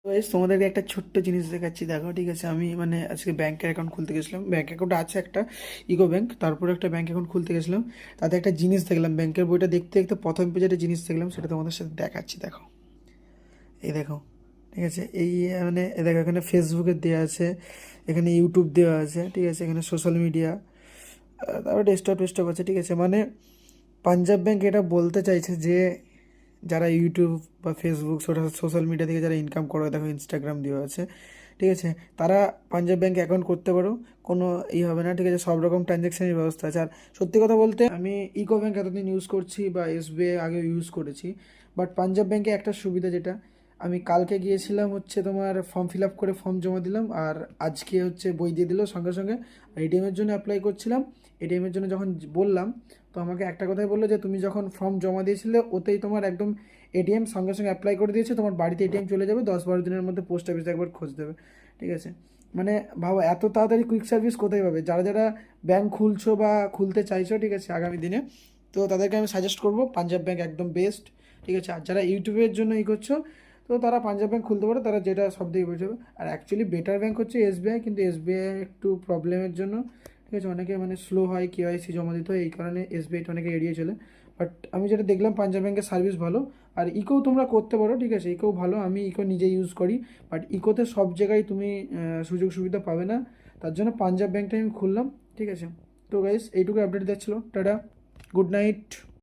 Guys তোমাদেরকে একটা ছোট্ট জিনিস দেখাচ্ছি, দেখো ঠিক আছে। আমি মানে আজকে ব্যাংকের অ্যাকাউন্ট খুলতে গেছিলাম, ব্যাংক অ্যাকাউন্ট আছে একটা ইকো ব্যাংক, তারপরে একটা ব্যাংক অ্যাকাউন্ট খুলতে গেছিলাম। তাতে একটা জিনিস দেখলাম, ব্যাংকের বইটা দেখতে দেখতে প্রথম পেজে একটা জিনিস দেখলাম, সেটা তোমাদের সাথে দেখাচ্ছি। দেখো, এই দেখো, ঠিক আছে। এই মানে এই দেখো, এখানে ফেসবুকের দেওয়া আছে, এখানে ইউটিউব দেওয়া আছে, ঠিক আছে। এখানে সোশ্যাল মিডিয়া, তারপরে ডেস্কটপ টেস্কটপ আছে, ঠিক আছে। মানে পাঞ্জাব ব্যাংক এটা বলতে চাইছে যে যারা ইউটিউব বা ফেসবুক সোশ্যাল মিডিয়া থেকে যারা ইনকাম করে, দেখো ইনস্টাগ্রাম দেওয়া আছে, ঠিক আছে, তারা পাঞ্জাব ব্যাংকে অ্যাকাউন্ট করতে পারো, কোনো হবে না, ঠিক আছে। সব রকম ট্রানজ্যাকশনের ব্যবস্থা আছে। আর সত্যি কথা বলতে আমি ইকো ব্যাংক এতদিন ইউজ করছি বা এসবিআই আগে ইউজ করেছি, বাট পাঞ্জাব ব্যাংকে একটা সুবিধা, যেটা আমি কালকে গিয়েছিলাম হচ্ছে তোমার ফর্ম ফিল আপ করে ফর্ম জমা দিলাম, আর আজকে হচ্ছে বই দিয়ে দিল সঙ্গে সঙ্গে। এটিএমের জন্য অ্যাপ্লাই করছিলাম, এটিএমের জন্য যখন বললাম, তো আমাকে একটা কথাই বললো যে তুমি যখন ফর্ম জমা দিয়েছিলে ওতেই তোমার একদম এটিএম সঙ্গে সঙ্গে অ্যাপ্লাই করে দিয়েছে, তোমার বাড়িতে এটিএম চলে যাবে, 10-12 দিনের মধ্যে পোস্ট অফিসে একবার খোঁজ দেবে, ঠিক আছে। মানে ভাবো এত তাড়াতাড়ি কুইক সার্ভিস কোথায় পাবে। যারা যারা ব্যাংক খুলছো বা খুলতে চাইছো, ঠিক আছে, আগামী দিনে, তো তাদেরকে আমি সাজেস্ট করবো পাঞ্জাব ব্যাংক একদম বেস্ট, ঠিক আছে। আর যারা ইউটিউবের জন্য করছো, তো তারা পাঞ্জাব ব্যাংক খুলতে পারো, তারা যেটা সব থেকে বেশি হবে। আর অ্যাকচুয়ালি বেটার ব্যাংক হচ্ছে এসবিআই, কিন্তু এসবিআই একটু প্রবলেমের জন্য, ঠিক আছে, অনেকে মানে স্লো হয়, কেওয়াইসি জমা দিতে হয়, এই কারণে এসবিআইটা অনেকে এড়িয়ে চলে। বাট আমি যেটা দেখলাম পাঞ্জাব ব্যাংকের সার্ভিস ভালো। আর ইকোও তোমরা করতে পারো, ঠিক আছে, ইকোও ভালো, আমি ইকো নিজে ইউজ করি। বাট ইকোতে সব জায়গায় তুমি সুযোগ সুবিধা পাবে না, তার জন্য পাঞ্জাব ব্যাংকটা আমি খুললাম, ঠিক আছে। তো গাইস এইটুকু আপডেট দিচ্ছিল, টাটা, গুড নাইট।